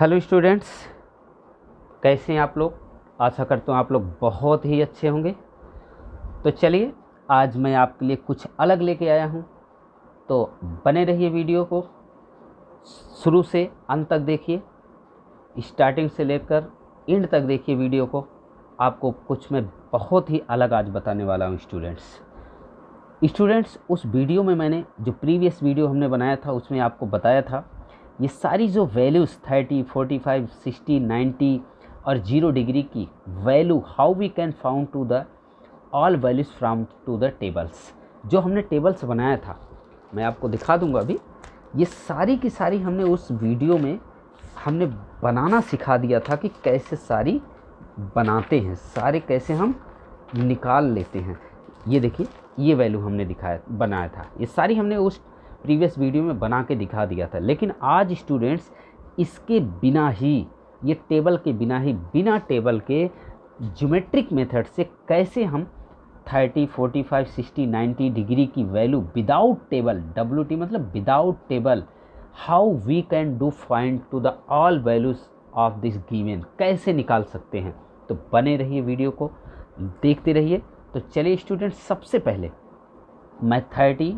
Hello students, कैसे हैं आप लोग। आशा करता हूँ आप लोग बहुत ही अच्छे होंगे। तो चलिए आज मैं आपके लिए कुछ अलग लेके आया हूँ, तो बने रहिए वीडियो को, शुरू से अंत तक देखिए, स्टार्टिंग से लेकर एंड तक देखिए वीडियो को। आपको कुछ मैं बहुत ही अलग आज बताने वाला हूँ स्टूडेंट्स। उस वीडियो में मैंने जो प्रीवियस वीडियो हमने बनाया था उसमें आपको बताया था ये सारी जो वैल्यूज़ 30, 45, 60, 90 और 0 डिग्री की value how we can found to the all values from to the tables, जो हमने टेबल्स बनाया था मैं आपको दिखा दूंगा अभी। ये सारी की सारी हमने उस वीडियो में हमने बनाना सिखा दिया था कि कैसे सारी बनाते हैं, सारे कैसे हम निकाल लेते हैं। ये देखिए ये वैल्यू हमने बनाया था, ये सारी हमने उस प्रीवियस वीडियो में बना के दिखा दिया था। लेकिन आज स्टूडेंट्स इसके बिना ही, ये टेबल के बिना ही, बिना टेबल के ज्योमेट्रिक मेथड से कैसे हम 30, 45, 60, 90 डिग्री की वैल्यू विदाउट टेबल, WT मतलब without table, how we can do find to the all values of this given, कैसे निकाल सकते हैं। तो बने रहिए, वीडियो को देखते रहिए। तो चलिए स्टूडेंट, सबसे पहले मैं 30,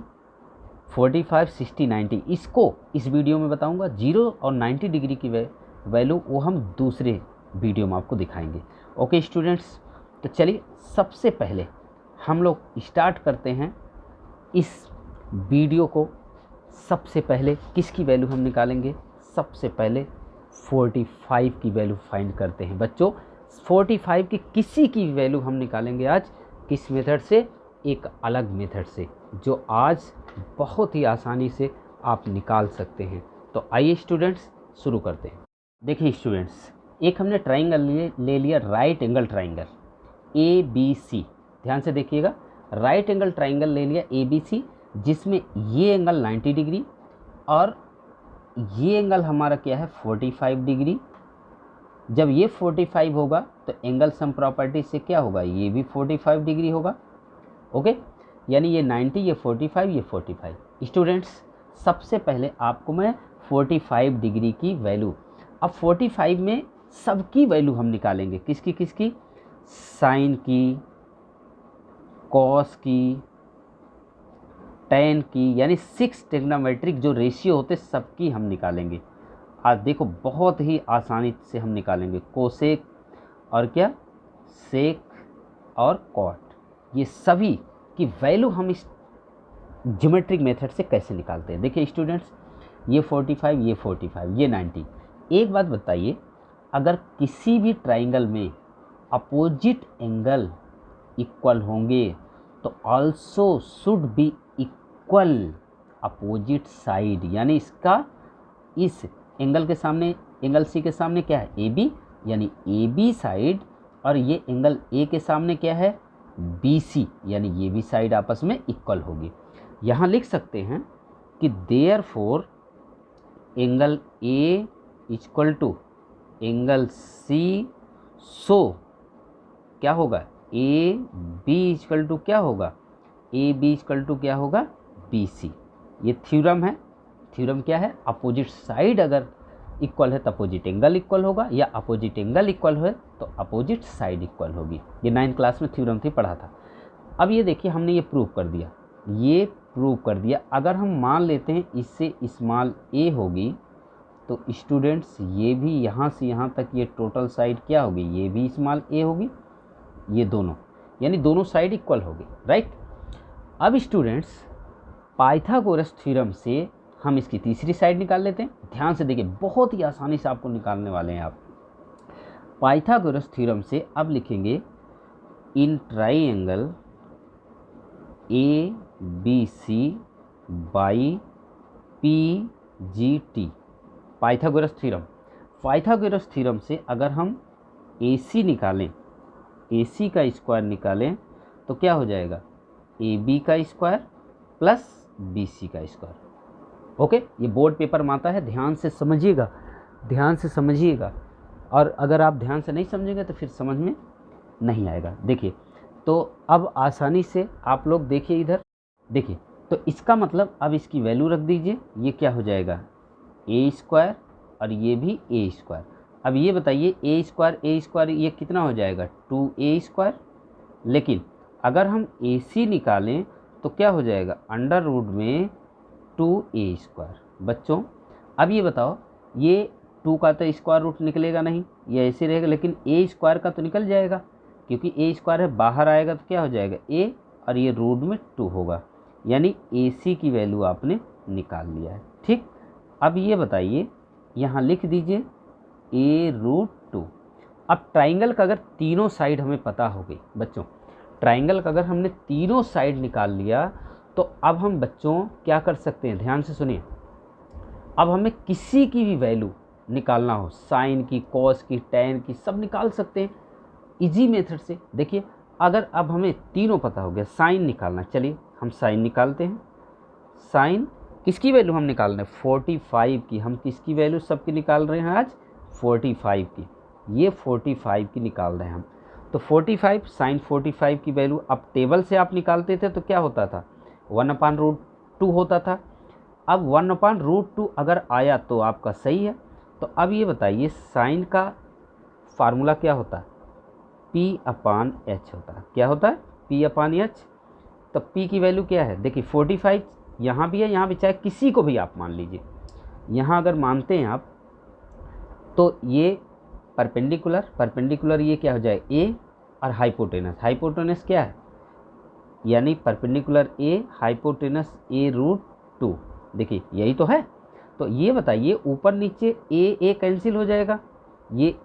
45, 60, 90 इसको इस वीडियो में बताऊंगा। 0 और 90 डिग्री की वैल्यू वो हम दूसरे वीडियो में आपको दिखाएंगे। ओके स्टूडेंट्स, तो चलिए सबसे पहले हम लोग स्टार्ट करते हैं इस वीडियो को। सबसे पहले किसकी वैल्यू हम निकालेंगे? सबसे पहले 45 की वैल्यू फाइंड करते हैं बच्चों। 45 की किसी की वैल्यू हम निकालेंगे आज, किस मेथड से? एक अलग मेथड से, जो आज बहुत ही आसानी से आप निकाल सकते हैं। तो आइए स्टूडेंट्स शुरू करते हैं। देखिए स्टूडेंट्स, एक हमने ट्राइंगल ले लिया, राइट एंगल ट्राइंगल ABC। ध्यान से देखिएगा, राइट एंगल ट्राइंगल ले लिया ABC, जिसमें ये एंगल 90 डिग्री और ये एंगल हमारा क्या है 45 डिग्री। जब ये 45 होगा तो एंगल सम प्रॉपर्टी से क्या होगा, ये भी 45 डिग्री होगा। ओके, यानी ये 90, ये 45, ये 45। स्टूडेंट्स सबसे पहले आपको मैं 45 डिग्री की वैल्यू, अब 45 में सबकी वैल्यू हम निकालेंगे। किसकी किसकी? साइन की, कॉस की, टेन की, यानी 6 ट्रिग्नोमेट्रिक जो रेशियो होते सबकी हम निकालेंगे। आज देखो बहुत ही आसानी से हम निकालेंगे। कोसेक और क्या, सेक और कॉट, ये सभी की वैल्यू हम इस ज्योमेट्रिक मेथड से कैसे निकालते हैं। देखिए स्टूडेंट्स, ये 45, ये 45, ये 90। एक बात बताइए, अगर किसी भी ट्राइंगल में अपोजिट एंगल इक्वल होंगे तो also should be equal opposite side, यानी इसका इस एंगल के सामने, एंगल C के सामने क्या है AB, यानी AB साइड, और ये एंगल A के सामने क्या है BC, यानी ये भी साइड आपस में इक्वल होगी। यहाँ लिख सकते हैं कि therefore angle A equal to angle C, so क्या होगा AB इक्वल टू क्या होगा, AB इक्वल टू क्या होगा BC। ये थ्योरम है। थ्योरम क्या है? अपोजिट साइड अगर इक्वल है तो अपोजिट एंगल इक्वल होगा, या अपोजिट एंगल इक्वल है तो अपोजिट साइड इक्वल होगी। ये 9th क्लास में थ्योरम थी, पढ़ा था। अब ये देखिए हमने ये प्रूव कर दिया, ये प्रूव कर दिया। अगर हम मान लेते हैं इससे स्मॉल a होगी, तो स्टूडेंट्स ये भी यहाँ से यहाँ तक ये टोटल साइड क्या होगी, ये भी स्मॉल a होगी, ये दोनों, यानी दोनों साइड इक्वल होगी, राइट। अब स्टूडेंट्स पाइथागोरस थ्योरम से हम इसकी तीसरी साइड निकाल लेते हैं। ध्यान से देखिए, बहुत ही आसानी से आपको निकालने वाले हैं आप। पाइथागोरस थ्योरम से अब लिखेंगे in triangle ABC by PGT, Pythagoras theorem. Pythagoras theorem से अगर हम AC निकालें, AC का स्क्वायर निकालें तो क्या हो जाएगा, AB का स्क्वायर प्लस BC का स्क्वायर। ओके, ये बोर्ड पेपर में आता है, ध्यान से समझिएगा, ध्यान से समझिएगा। और अगर आप ध्यान से नहीं समझेंगे तो फिर समझ में नहीं आएगा। देखिए, तो अब आसानी से आप लोग देखिए, इधर देखिए, तो इसका मतलब अब इसकी वैल्यू रख दीजिए। ये क्या हो जाएगा, A स्क्वायर और ये भी ए स्क्वायर। अब ये बताइए ए स्क्वायर ये कितना हो जाएगा 2a²। लेकिन अगर हम AC निकालें तो क्या हो जाएगा अंडर रूट में 2a²। बच्चों अब ये बताओ, ये 2 का तो स्क्वायर रूट निकलेगा नहीं, ये ऐसे रहेगा, लेकिन a² का तो निकल जाएगा, क्योंकि a² है, बाहर आएगा तो क्या हो जाएगा a, और ये रूट में 2 होगा, यानी AC की वैल्यू आपने निकाल लिया है। ठीक, अब ये बताइए, यहाँ लिख दीजिए a√2। अब ट्राइंगल का अगर तीनों साइड हमें पता हो गई बच्चों, ट्राइंगल का अगर हमने तीनों साइड निकाल लिया तो अब हम बच्चों क्या कर सकते हैं, ध्यान से सुनिए। अब हमें किसी की भी वैल्यू निकालना हो, साइन की, कॉस की, टैन की, सब निकाल सकते हैं इजी मेथड से। देखिए अगर अब हमें तीनों पता हो गया, साइन निकालना, चलिए हम साइन निकालते हैं। साइन किसकी वैल्यू हम निकाल रहे हैं 45 की। हम किसकी वैल्यू सबकी निकाल रहे हैं आज 45 की, ये 45 की निकाल रहे हैं हम। तो 45 साइन 45 की वैल्यू, अब टेबल से आप निकालते थे तो क्या होता था 1/√2 होता था। अब 1/√2 अगर आया तो आपका सही है। तो अब ये बताइए साइन का फार्मूला क्या होता है P/H होता है। क्या होता है P/H। तो P की वैल्यू क्या है, देखिए 45 यहाँ भी है, यहाँ भी, चाहे किसी को भी आप मान लीजिए। यहाँ अगर मानते हैं आप तो ये परपेंडिकुलर ये क्या हो जाए A, और हाइपोटेनस क्या है, यानी परपेंडिकुलर A हाइपोटेनस a√2। देखिए यही तो है। तो ये बताइए ऊपर नीचे a कैंसिल हो जाएगा, ये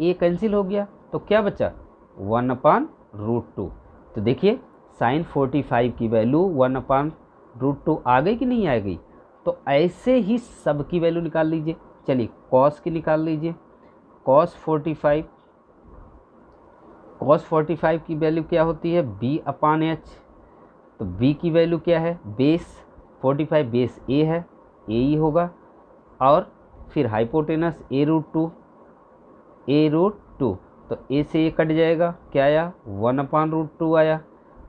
a कैंसिल हो गया, तो क्या बचा 1/√2। तो देखिए साइन 45 की वैल्यू 1/√2 आ गई कि नहीं आ गई। तो ऐसे ही सब की वैल्यू निकाल लीजिए। चलिए कॉस की निकाल लीजिए, कॉस 45 की वैल्यू क्या होती है B/H। तो B की वैल्यू क्या है, बेस 45 बेस A है, A ही होगा, और फिर हाइपोटेनस a√2। तो A से A कट जाएगा, क्या आया 1/√2 आया।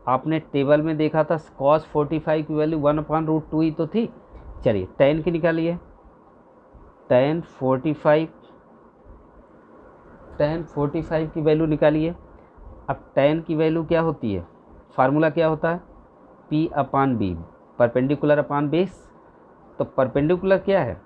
आपने टेबल में देखा था cos 45 की वैल्यू 1/√2 ही तो थी। चलिए tan की निकालिए, tan 45 की वैल्यू निकालिए। अब tan की वैल्यू क्या होती है, फार्मूला क्या होता है P/B, परपेंडिकुलर अपॉन बेस। तो परपेंडिकुलर क्या है,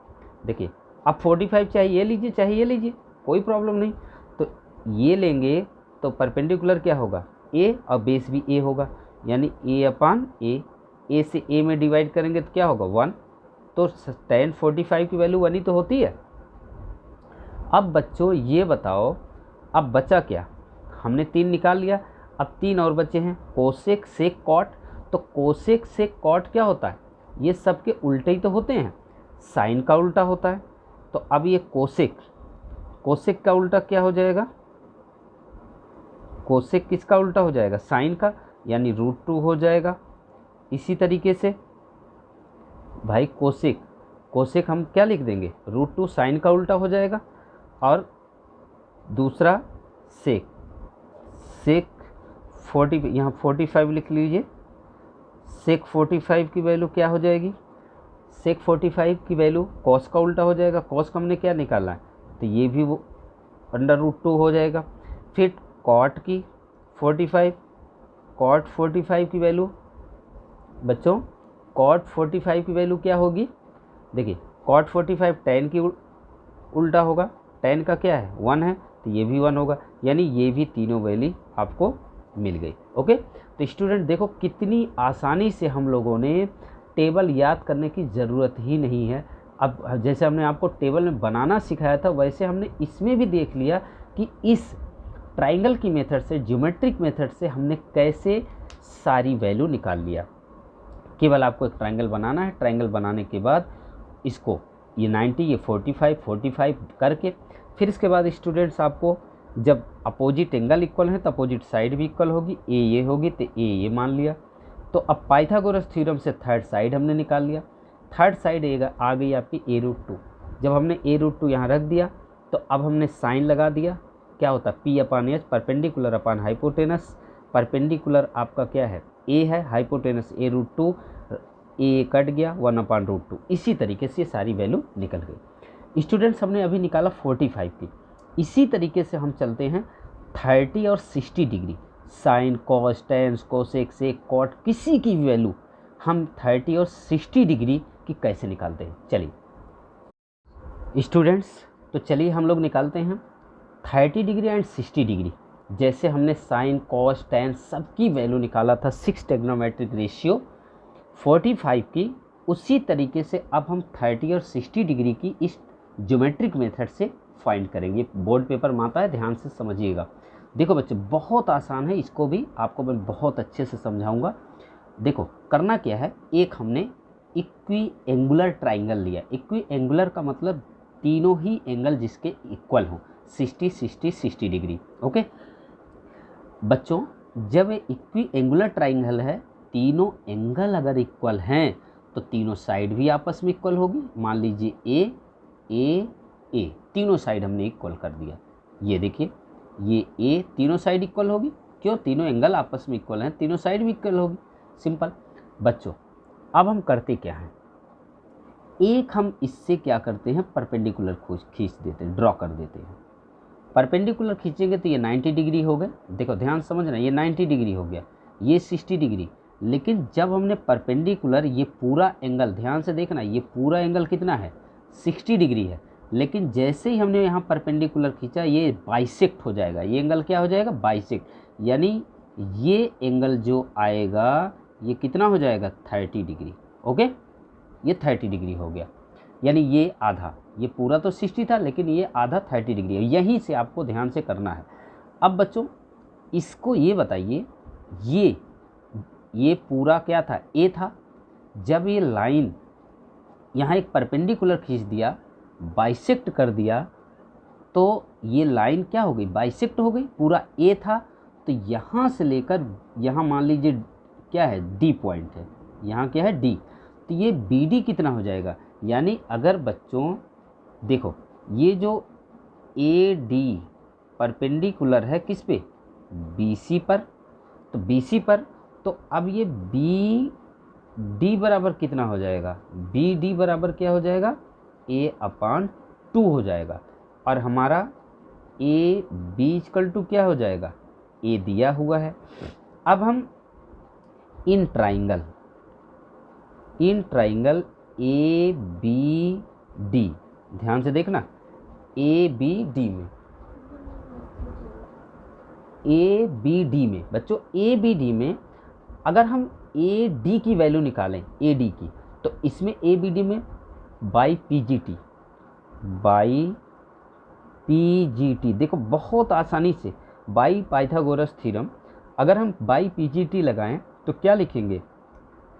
देखिए अब 45 चाहे ये लीजिए चाहे ये लीजिए, कोई प्रॉब्लम नहीं। तो ये लेंगे तो परपेंडिकुलर क्या होगा A, और बेस भी A होगा, यानी A/A। A से A में डिवाइड करेंगे तो क्या होगा 1। तो tan 45 की वैल्यू 1 ही तो होती है। अब बच्चों ये बताओ, अब बचा क्या, हमने 3 निकाल लिया, अब 3 और बचे हैं, कोसेक सेक कॉट। तो कोसेक सेक कॉट क्या होता है, ये सब के उल्टे ही तो होते हैं, साइन का उल्टा होता है। तो अब ये कोसेक का उल्टा क्या हो जाएगा, कोसेक किसका उल्टा हो जाएगा साइन का, यानी √2 हो जाएगा। इसी तरीके से भाई कोसेक हम क्या लिख देंगे √2 साइन का उल्टा हो जाएगा, और दूसरा सेक 40, यहाँ 45 लिख लीजिए। सेक 45 की वैल्यू क्या हो जाएगी, सेक 45 की वैल्यू कॉस का उल्टा हो जाएगा। कॉस का हमने क्या निकाला है, तो ये भी वो √2 हो जाएगा। फिर कॉट की 45, कॉट 45 की वैल्यू बच्चों, कॉट 45 की वैल्यू क्या होगी, देखिए कॉट 45 tan की उल्टा होगा, tan का क्या है 1 है, तो ये भी 1 होगा, यानी ये भी तीनों वैल्यू आपको मिल गई। ओके, तो स्टूडेंट देखो कितनी आसानी से हम लोगों ने टेबल याद करने की ज़रूरत ही नहीं है। अब जैसे हमने आपको टेबल में बनाना सिखाया था, वैसे हमने इसमें भी देख लिया कि इस ट्राइंगल की मेथड से, ज्योमेट्रिक मेथड से हमने कैसे सारी वैल्यू निकाल लिया। केवल आपको एक ट्राइंगल बनाना है, ट्राइंगल बनाने के बाद इसको ये 90 ये 45 करके, फिर इसके बाद स्टूडेंट्स आपको जब अपोजिट एंगल इक्वल है तो अपोजिट साइड भी इक्वल होगी, ये होगी तो ये मान लिया। तो अब पाइथागोरस थ्योरम से थर्ड साइड हमने निकाल लिया। थर्ड साइड आ गई आपकी a√2। जब हमने a√2 यहाँ रख दिया तो अब हमने साइन लगा दिया, क्या होता है P/H, perpendicular upon hypotenuse. Perpendicular आपका क्या है A है, हाइपोटेनस a√2, A कट गया 1/√2। इसी तरीके से सारी वैल्यू निकल गई। स्टूडेंट्स हमने अभी निकाला 45 की, इसी तरीके से हम चलते हैं 30 और 60 degree, sine cos tan cosec sec cot किसी की भी वैल्यू हम 30 और 60 डिग्री की कैसे निकालते हैं। चलिए स्टूडेंट्स, तो चलिए हम लोग निकालते हैं 30 डिग्री एंड 60 डिग्री। जैसे हमने साइन कॉस टेन सबकी वैल्यू निकाला था 6 ट्रिग्नोमेट्रिक रेशियो 45 की, उसी तरीके से अब हम 30 और 60 डिग्री की इस ज्योमेट्रिक मेथड से फाइंड करेंगे। बोर्ड पेपर माता है, ध्यान से समझिएगा। देखो बच्चे, बहुत आसान है, इसको भी आपको मैं बहुत अच्छे से समझाऊंगा। देखो करना क्या है, एक हमने इक्वी एंगुलर ट्राइंगल लिया। इक्वी एंगुलर का मतलब तीनों ही एंगल जिसके इक्वल हों, 60 60 60 डिग्री। ओके बच्चों, जब ये इक्वी एंगुलर ट्राइंगल है, तीनों एंगल अगर इक्वल हैं तो तीनों साइड भी आपस में इक्वल होगी। मान लीजिए ए ए ए, तीनों साइड हमने इक्वल कर दिया। ये देखिए, ये ए तीनों साइड इक्वल होगी, क्यों? तीनों एंगल आपस में इक्वल हैं, तीनों साइड भी इक्वल होगी। सिंपल। बच्चों अब हम करते क्या हैं, एक हम इससे क्या करते हैं, परपेंडिकुलर खींच देते हैं, ड्रॉ कर देते हैं। परपेंडिकुलर खींचेंगे तो ये 90 डिग्री हो गए। देखो ध्यान समझना, ये 90 डिग्री हो गया, ये 60 डिग्री। लेकिन जब हमने परपेंडिकुलर, ये पूरा एंगल ध्यान से देखना, ये पूरा एंगल कितना है, 60 डिग्री है। लेकिन जैसे ही हमने यहाँ परपेंडिकुलर खींचा, ये बाइसेक्ट हो जाएगा। ये एंगल क्या हो जाएगा, बाइसेक्ट, यानी ये एंगल जो आएगा ये कितना हो जाएगा, 30 डिग्री। ओके, ये 30 डिग्री हो गया, यानी ये आधा, ये पूरा तो 60 था लेकिन ये आधा 30 डिग्री है। यहीं से आपको ध्यान से करना है। अब बच्चों इसको ये बताइए, ये पूरा क्या था, ए था। जब ये लाइन यहाँ एक परपेंडिकुलर खींच दिया, बाइसेक्ट कर दिया, तो ये लाइन क्या हो गई, बाइसेक्ट हो गई। पूरा ए था तो यहाँ से लेकर यहाँ मान लीजिए क्या है, डी पॉइंट है, यहाँ क्या है, डी। तो ये बी डी कितना हो जाएगा, यानी अगर बच्चों देखो, ये जो ए डी परपेंडिकुलर है किस पे, बी सी पर, तो बी सी पर, तो अब ये बी डी बराबर कितना हो जाएगा, बी डी बराबर क्या हो जाएगा, ए अपान 2 हो जाएगा। और हमारा ए बी इक्वल टू क्या हो जाएगा, ए दिया हुआ है। अब हम इन ट्राइंगल ए बी डी, ध्यान से देखना, ए बी डी में बच्चों, ए बी डी में अगर हम ए डी की वैल्यू निकालें, ए डी की, तो इसमें ए बी डी में बाई पी जी टी, देखो बहुत आसानी से बाई पाइथागोरस थ्योरम, अगर हम बाई पी जी टी लगाएं तो क्या लिखेंगे,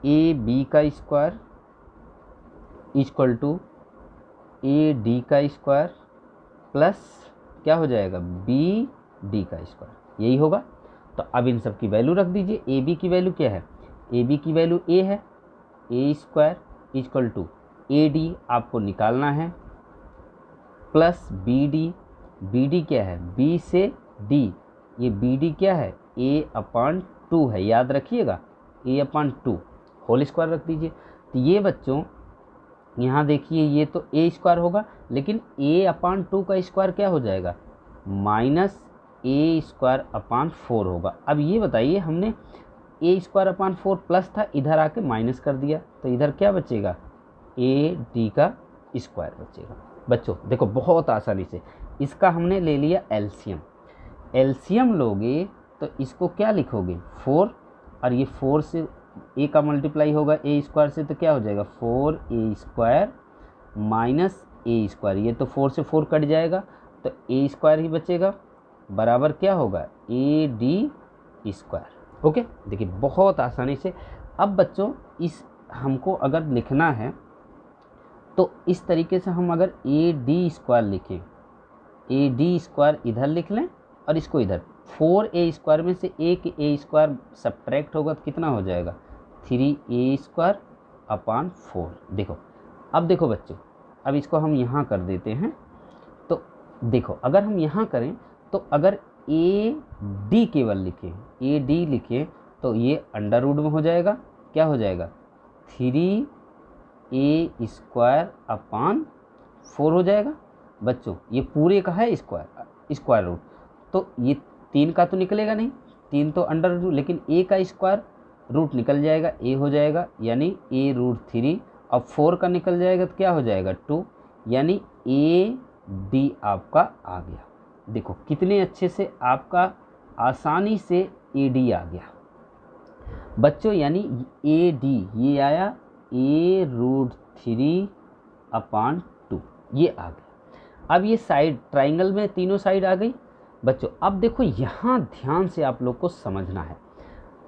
ए बी का square equal to A D का स्क्वायर प्लस क्या हो जाएगा, बी डी का स्क्वायर, यही होगा। तो अब इन सब की वैल्यू रख दीजिए। ए बी की वैल्यू क्या है, ए बी की वैल्यू ए है, A square equal to A D आपको निकालना है, प्लस बी डी क्या है, बी से डी, ये बी डी क्या है, ए अपान 2 है, याद रखिएगा, ए अपान 2 होल स्क्वायर रख दीजिए। तो ये बच्चों यहाँ देखिए, ये तो ए स्क्वायर होगा, लेकिन ए अपान 2 का स्क्वायर क्या हो जाएगा, माइनस ए स्क्वायर अपान 4 होगा। अब ये बताइए, हमने ए स्क्वायर अपान 4 प्लस था, इधर आके माइनस कर दिया, तो इधर क्या बचेगा, ए डी का स्क्वायर बचेगा। बच्चों देखो बहुत आसानी से इसका हमने ले लिया एलसीएम लोगे तो इसको क्या लिखोगे, 4, और ये 4 से ए का मल्टीप्लाई होगा ए स्क्वायर से, तो क्या हो जाएगा, 4a स्क्वायर माइनस ए स्क्वायर, ये तो 4 से 4 कट जाएगा, तो ए स्क्वायर ही बचेगा, बराबर क्या होगा, ए डी स्क्वायर। ओके, देखिए बहुत आसानी से। अब बच्चों इस हमको अगर लिखना है तो इस तरीके से हम अगर ए डी स्क्वायर लिखें, ए डी स्क्वायर इधर लिख लें और इसको इधर, 4a स्क्वायर में से एक ए स्क्वायर सब्ट्रैक्ट होगा तो कितना हो जाएगा, 3a स्क्वायर अपान 4। देखो अब देखो बच्चों, अब इसको हम यहाँ कर देते हैं। तो देखो अगर हम यहाँ करें तो अगर ए डी केवल लिखें, ए डी लिखें तो ये अंडर रूट में हो जाएगा, क्या हो जाएगा, 3a स्क्वायर अपान 4 हो जाएगा बच्चों। ये पूरे का है स्क्वायर रूट, तो ये 3 का तो निकलेगा नहीं, 3 तो अंडर रूट, लेकिन a का स्क्वायर रूट निकल जाएगा, a हो जाएगा, यानी a√3। अब 4 का निकल जाएगा तो क्या हो जाएगा 2, यानी AD आपका आ गया। देखो कितने अच्छे से आपका आसानी से AD आ गया बच्चों, यानी AD ये आया a√3/2, ये आ गया। अब ये साइड ट्राइंगल में तीनों साइड आ गई बच्चों। अब देखो यहाँ ध्यान से आप लोग को समझना है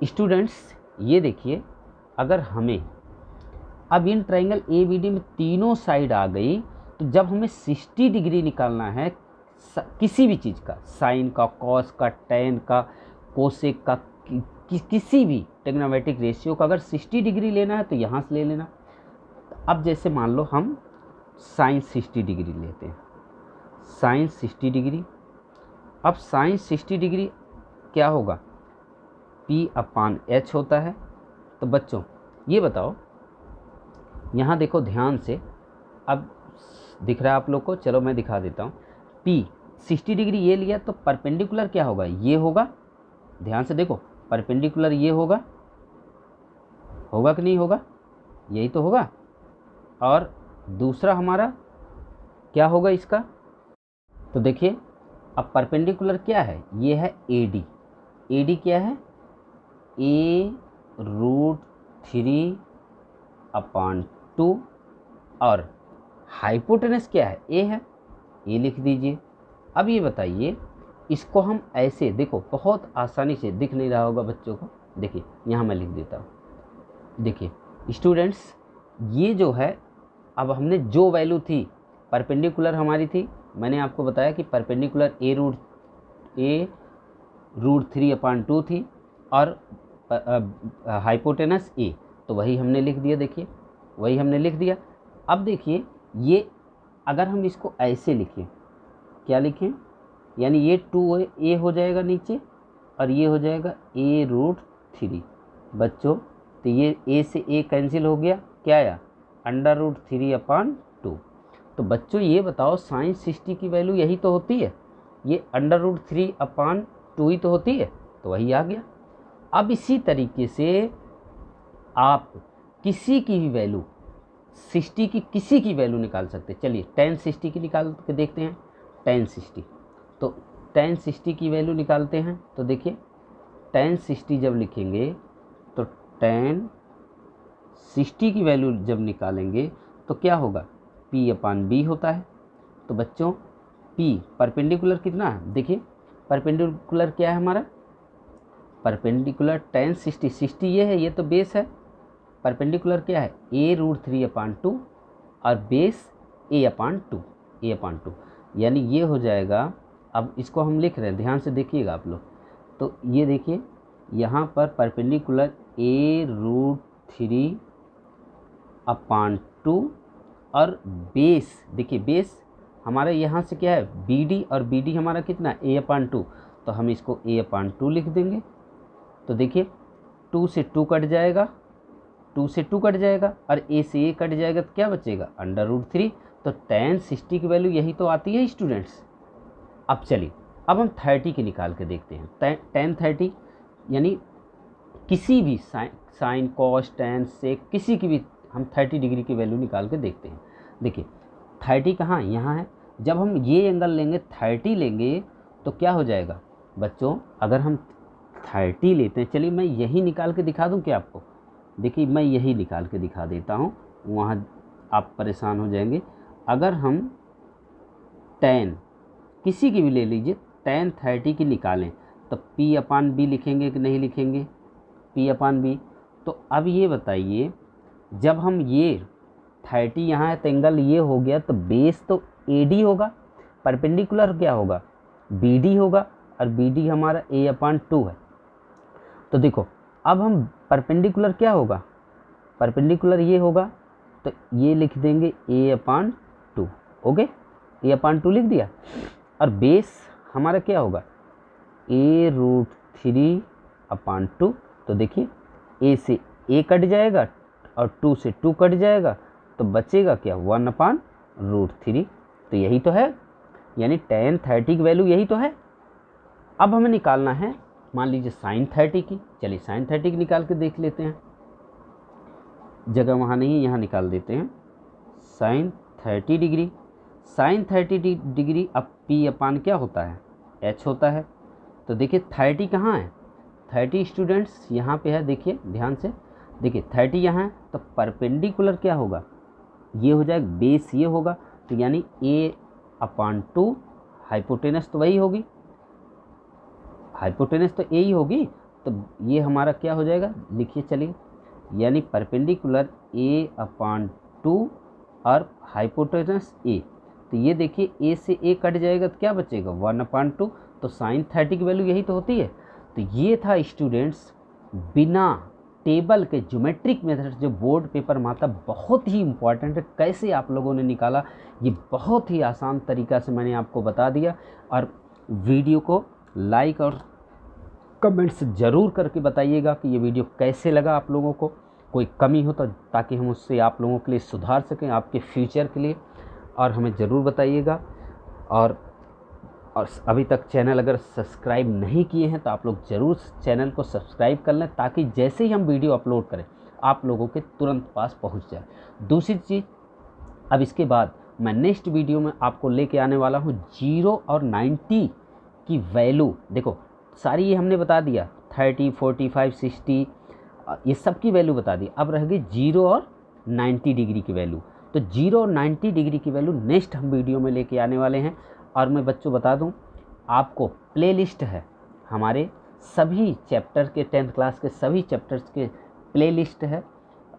स्टूडेंट्स, ये देखिए अगर हमें अब इन ट्राइंगल ABD में तीनों साइड आ गई, तो जब हमें 60 डिग्री निकालना है किसी भी चीज़ का, साइन का, कॉस का, टेन का, कोसेक का, किसी भी ट्रिग्नोमेट्रिक रेशियो का अगर 60 डिग्री लेना है तो यहाँ से ले लेना। अब जैसे मान लो हम साइन 60 डिग्री लेते हैं, साइन 60 डिग्री। अब साइन 60 डिग्री क्या होगा, P/H होता है। तो बच्चों ये बताओ, यहाँ देखो ध्यान से, अब दिख रहा है आप लोग को, चलो मैं दिखा देता हूँ। P 60 डिग्री ये लिया तो परपेंडिकुलर क्या होगा, ये होगा। ध्यान से देखो, परपेंडिकुलर ये होगा कि नहीं होगा, यही तो होगा। और दूसरा हमारा क्या होगा इसका, तो देखिए अब परपेंडिकुलर क्या है, ये है AD। AD क्या है, a√3/2, और हाइपोटेनस क्या है, A है, A लिख दीजिए। अब ये बताइए इसको हम ऐसे देखो, बहुत आसानी से दिख नहीं रहा होगा बच्चों को, देखिए यहाँ मैं लिख देता हूँ। देखिए स्टूडेंट्स, ये जो है अब हमने जो वैल्यू थी परपेंडिकुलर हमारी थी, मैंने आपको बताया कि परपेंडिकुलर a√3/2 थी और हाइपोटेनस A, तो वही हमने लिख दिया। देखिए वही हमने लिख दिया। अब देखिए ये अगर हम इसको ऐसे लिखें, क्या लिखें, यानी ये 2a हो जाएगा नीचे और ये हो जाएगा a√3 बच्चों। तो ये a से a कैंसिल हो गया, क्या आया, अंडर√3/2। तो बच्चों ये बताओ साइन 60 की वैल्यू यही तो होती है, ये अंडर√3/2 ही तो होती है, तो वही आ गया। अब इसी तरीके से आप किसी की भी वैल्यू 60 की किसी की वैल्यू निकाल सकते हैं। चलिए tan 60 की निकाल के देखते हैं। tan 60, तो tan 60 की वैल्यू निकालते हैं। तो देखिए tan 60 जब लिखेंगे तो tan 60 की वैल्यू जब निकालेंगे तो क्या होगा, P/B होता है। तो बच्चों P परपेंडिकुलर कितना है, देखिए परपेंडिकुलर क्या है हमारा, परपेंडिकुलर tan 60 ये है, ये तो बेस है। परपेंडिकुलर क्या है, a√3/2 और बेस a/2, यानी ये हो जाएगा। अब इसको हम लिख रहे हैं, ध्यान से देखिएगा आप लोग। तो ये देखिए यहाँ पर परपेंडिकुलर a√3/2 और बेस, देखिए बेस हमारा यहाँ से क्या है BD, और BD हमारा कितना a/2, तो हम इसको a/2 लिख देंगे। तो देखिए 2 से 2 कट जाएगा, 2 से 2 कट जाएगा और a से a कट जाएगा, तो क्या बचेगा अंडर√3। तो tan 60 की वैल्यू यही तो आती है स्टूडेंट्स। अब चलिए अब हम 30 की निकाल के देखते हैं। tan 30 यानी किसी भी साइन कॉस tan से किसी की भी हम 30 डिग्री की वैल्यू निकाल के देखते हैं। देखिए 30 कहाँ, यहाँ है। जब हम ये एंगल लेंगे 30 लेंगे तो क्या हो जाएगा बच्चों, अगर हम 30 लेते हैं, चलिए मैं यही निकाल के दिखा दूँ क्या आपको। देखिए मैं यही निकाल के दिखा देता हूँ, वहाँ आप परेशान हो जाएंगे। अगर हम tan किसी की भी ले लीजिए, tan 30 की निकालें तो P/B लिखेंगे कि नहीं लिखेंगे, P/B। तो अब ये बताइए जब हम ये 30 यहाँ है तो एंगल ये हो गया, तो बेस तो AD होगा, परपेंडिकुलर क्या होगा BD होगा, और BD हमारा a/2 है। तो देखो अब हम परपेंडिकुलर क्या होगा, परपेंडिकुलर ये होगा, तो ये लिख देंगे a/2, ओके, a/2 लिख दिया। और बेस हमारा क्या होगा a√3/2। तो देखिए a से a कट जाएगा और 2 से 2 कट जाएगा, तो बचेगा क्या 1/2। √3। तो यही तो है, यानी tan 30 की वैल्यू यही तो है। अब हमें निकालना है मान लीजिए sin 30 की। चलिए sin 30 की निकाल के देख लेते हैं, जगह वहाँ नहीं, यहाँ निकाल देते हैं। sin 30 डिग्री, sin 30 डिग्री अब P अपान क्या होता है, H होता है। तो देखिए 30 कहाँ है, 30 स्टूडेंट्स यहाँ पे है, देखिए ध्यान से देखिए 30 यहाँ है, तो परपेंडिकुलर क्या होगा, ये हो जाएगा बेस, ये होगा, तो यानी A/2 हाइपोटेनस तो वही होगी, हाइपोटेनस तो ए ही होगी। तो ये हमारा क्या हो जाएगा, लिखिए चलिए, यानी परपेंडिकुलर A/2 और हाइपोटेनस ए। तो ये देखिए ए से ए कट जाएगा तो क्या बचेगा 1/2। तो sin 30 की वैल्यू यही तो होती है। तो ये था स्टूडेंट्स बिना टेबल के ज्योमेट्रिक मेथड जो बोर्ड पेपर में आता, बहुत ही इम्पॉर्टेंट है। कैसे आप लोगों ने निकाला, ये बहुत ही आसान तरीका से मैंने आपको बता दिया। और वीडियो को लाइक और कमेंट्स ज़रूर करके बताइएगा कि ये वीडियो कैसे लगा आप लोगों को, कोई कमी हो तो, ताकि हम उससे आप लोगों के लिए सुधार सकें, आपके फ्यूचर के लिए। और हमें ज़रूर बताइएगा। और अभी तक चैनल अगर सब्सक्राइब नहीं किए हैं तो आप लोग ज़रूर चैनल को सब्सक्राइब कर लें, ताकि जैसे ही हम वीडियो अपलोड करें आप लोगों के तुरंत पास पहुंच जाए। दूसरी चीज़, अब इसके बाद मैं नेक्स्ट वीडियो में आपको लेके आने वाला हूं 0 और 90 की वैल्यू। देखो सारी ये हमने बता दिया, 30, 45, 60 ये सब की वैल्यू बता दी। अब रह गई 0 और 90 डिग्री की वैल्यू। तो 0 और 90 डिग्री की वैल्यू नेक्स्ट हम वीडियो में लेके आने वाले हैं। और मैं बच्चों बता दूं, आपको प्लेलिस्ट है हमारे सभी चैप्टर के, 10th क्लास के सभी चैप्टर्स के प्लेलिस्ट है।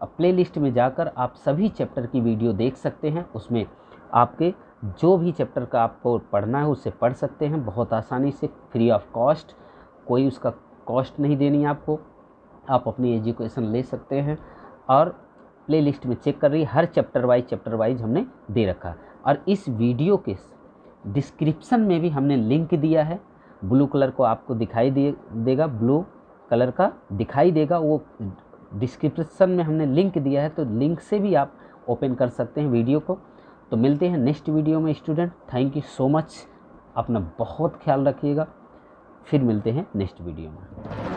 प्लेलिस्ट में जाकर आप सभी चैप्टर की वीडियो देख सकते हैं। उसमें आपके जो भी चैप्टर का आपको पढ़ना है उसे पढ़ सकते हैं बहुत आसानी से, फ्री ऑफ कॉस्ट, कोई उसका कॉस्ट नहीं देनी है आपको। आप अपनी एजुकेशन ले सकते हैं। और प्लेलिस्ट में चेक कर रही है, हर चैप्टर वाइज हमने दे रखा है। और इस वीडियो के डिस्क्रिप्शन में भी हमने लिंक दिया है, ब्लू कलर को आपको दिखाई देगा, ब्लू कलर का दिखाई देगा, वो डिस्क्रिप्शन में हमने लिंक दिया है। तो लिंक से भी आप ओपन कर सकते हैं वीडियो को। तो मिलते हैं नेक्स्ट वीडियो में student. Thank you so much, अपना बहुत ख्याल रखिएगा। फिर मिलते हैं नेक्स्ट वीडियो में।